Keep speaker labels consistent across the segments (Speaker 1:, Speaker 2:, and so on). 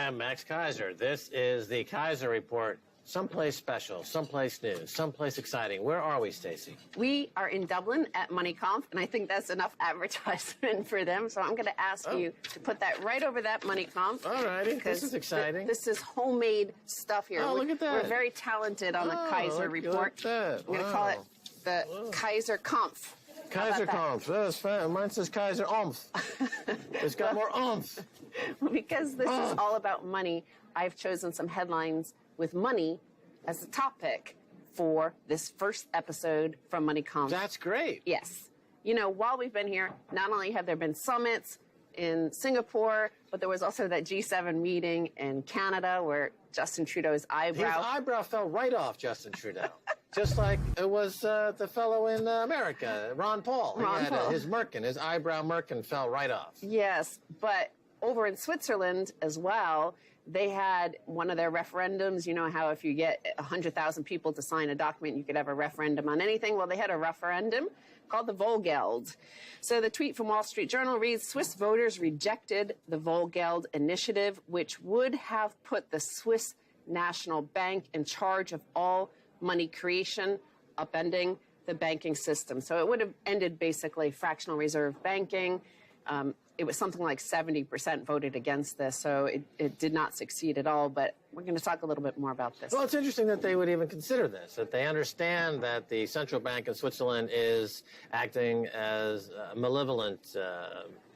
Speaker 1: am Max Keiser. This is the Keiser Report. Someplace special, someplace new, someplace exciting. Where are we, Stacey?
Speaker 2: We are in Dublin at MoneyConf, and I think that's enough advertisement for them. So I'm going to ask you to put that right over that MoneyConf.
Speaker 1: All righty, this is exciting.
Speaker 2: This is homemade stuff here.
Speaker 1: Oh, look at that.
Speaker 2: We're very talented on the Keiser Report.
Speaker 1: That.
Speaker 2: I'm going to call it the Keiser Conf.
Speaker 1: Keiser Conf. That's fine. Mine says Keiser Oomph. It's got more oomph.
Speaker 2: Because this is all about money, I've chosen some headlines with money as the topic for this first episode from MoneyConf.
Speaker 1: That's great.
Speaker 2: Yes. You know, while we've been here, not only have there been summits in Singapore, but there was also that G7 meeting in Canada where Justin Trudeau's eyebrow...
Speaker 1: His eyebrow fell right off Justin Trudeau. Just like it was the fellow in America, Ron Paul. His merkin, his eyebrow merkin fell right off.
Speaker 2: Yes, but over in Switzerland as well, they had one of their referendums. You know how if you get 100,000 people to sign a document, you could have a referendum on anything? Well, they had a referendum called the Volgeld. So the tweet from Wall Street Journal reads, Swiss voters rejected the Volgeld initiative, which would have put the Swiss National Bank in charge of all money creation, upending the banking system. So it would have ended basically fractional reserve banking. It was something like 70% voted against this, so it did not succeed at all. But we're going to talk a little bit more about this.
Speaker 1: Well, it's interesting that they would even consider this, that they understand that the central bank in Switzerland is acting as malevolent,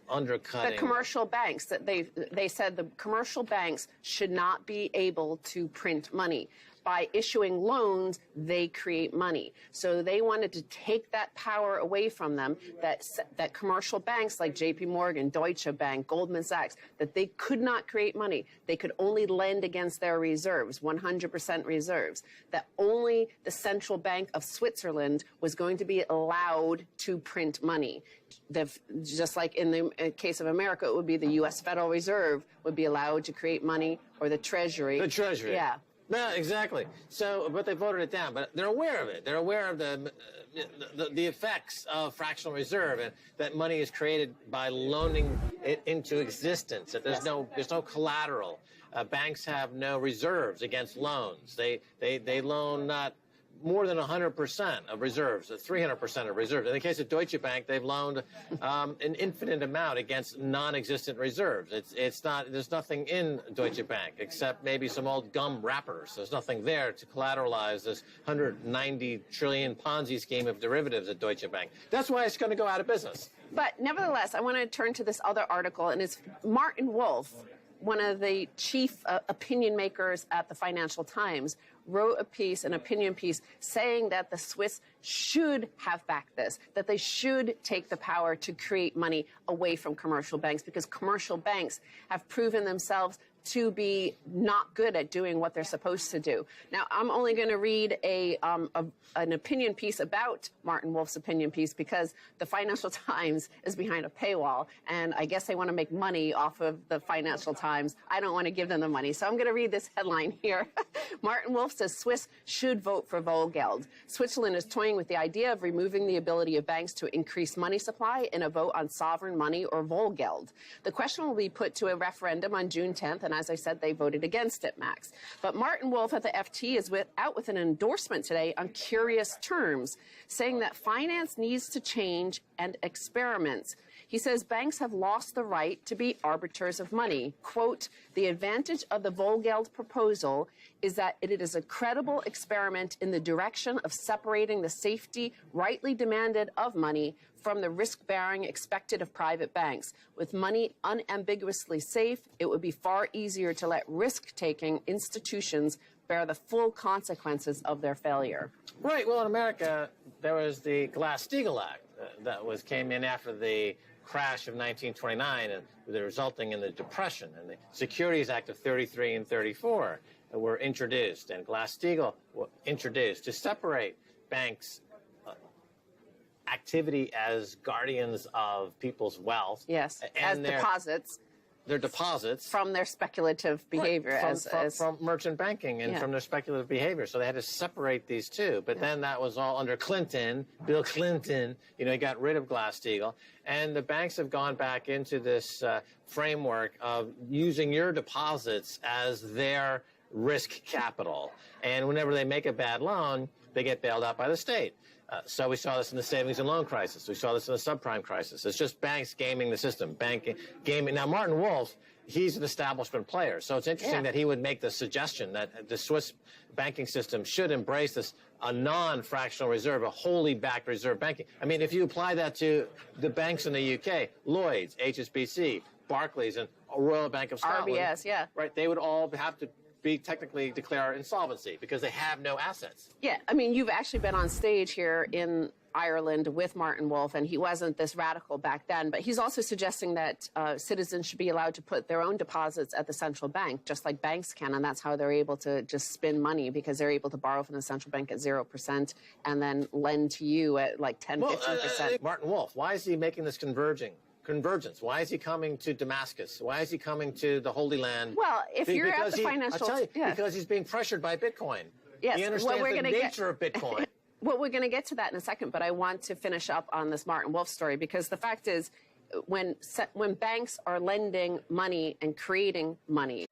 Speaker 1: undercutting.
Speaker 2: The commercial banks, that they said the commercial banks should not be able to print money. By issuing loans, they create money. So they wanted to take that power away from them, that commercial banks like JP Morgan, Deutsche Bank, Goldman Sachs, that they could not create money. They could only lend against their reserves, 100% reserves. That only the Central Bank of Switzerland was going to be allowed to print money. Just like in the case of America, it would be the U.S. Federal Reserve would be allowed to create money, or the Treasury.
Speaker 1: The Treasury.
Speaker 2: Yeah.
Speaker 1: No, exactly. So, but they voted it down. But they're aware of it. They're aware of the effects of fractional reserve, and that money is created by loaning it into existence. That there's no collateral. Banks have no reserves against loans. They loan not more than 100% of reserves, 300% of reserves. In the case of Deutsche Bank, they've loaned an infinite amount against non-existent reserves. It's not. There's nothing in Deutsche Bank except maybe some old gum wrappers. There's nothing there to collateralize this 190 trillion Ponzi scheme of derivatives at Deutsche Bank. That's why it's going to go out of business.
Speaker 2: But nevertheless, I want to turn to this other article, and it's Martin Wolf, one of the chief opinion makers at the Financial Times, wrote an opinion piece, saying that the Swiss should have backed this, that they should take the power to create money away from commercial banks, because commercial banks have proven themselves to be not good at doing what they're supposed to do. Now, I'm only going to read an opinion piece about Martin Wolf's opinion piece because the Financial Times is behind a paywall, and I guess they want to make money off of the Financial Times. I don't want to give them the money, so I'm going to read this headline here. Martin Wolf says Swiss should vote for Volgeld. Switzerland is toying with the idea of removing the ability of banks to increase money supply in a vote on sovereign money, or Volgeld. The question will be put to a referendum on June 10th, and as I said, they voted against it, Max. But Martin Wolf at the FT is out with an endorsement today on curious terms, saying that finance needs to change and experiment. He says banks have lost the right to be arbiters of money. Quote, the advantage of the Volgeld proposal is that it is a credible experiment in the direction of separating the safety rightly demanded of money from the risk-bearing expected of private banks. With money unambiguously safe, it would be far easier to let risk-taking institutions bear the full consequences of their failure.
Speaker 1: Right. Well, in America, there was the Glass-Steagall Act that came in after the crash of 1929 and resulting in the Depression, and the Securities Act of 33 and 34 were introduced, and Glass-Steagall were introduced to separate banks' activity as guardians of people's wealth.
Speaker 2: Yes,
Speaker 1: and
Speaker 2: as deposits.
Speaker 1: their deposits
Speaker 2: from their speculative behavior,
Speaker 1: from merchant banking and from their speculative behavior. So they had to separate these two. But then that was all under Clinton, Bill Clinton. You know, he got rid of Glass-Steagall, and the banks have gone back into this framework of using your deposits as their risk capital. And whenever they make a bad loan, they get bailed out by the state. So we saw this in the savings and loan crisis. We saw this in the subprime crisis. It's just banks gaming the system, gaming. Now, Martin Wolf, he's an establishment player. So it's interesting that he would make the suggestion that the Swiss banking system should embrace this, a non-fractional reserve, a wholly backed reserve banking. I mean, if you apply that to the banks in the UK, Lloyds, HSBC, Barclays, and Royal Bank of Scotland.
Speaker 2: RBS,
Speaker 1: right, they would all have to be technically declare insolvency because they have no assets.
Speaker 2: Yeah, I mean, you've actually been on stage here in Ireland with Martin Wolf, and he wasn't this radical back then, but he's also suggesting that citizens should be allowed to put their own deposits at the central bank, just like banks can, and that's how they're able to just spin money, because they're able to borrow from the central bank at 0% and then lend to you at like 10, 15%.
Speaker 1: Martin Wolf, why is he making this convergence? Why is he coming to Damascus? Why is he coming to the Holy Land?
Speaker 2: Well, if you're at the financial...
Speaker 1: I'll tell you, because he's being pressured by Bitcoin.
Speaker 2: Yes,
Speaker 1: he understands the nature of Bitcoin.
Speaker 2: Well, we're going to get to that in a second, but I want to finish up on this Martin Wolf story, because the fact is, when banks are lending money and creating money,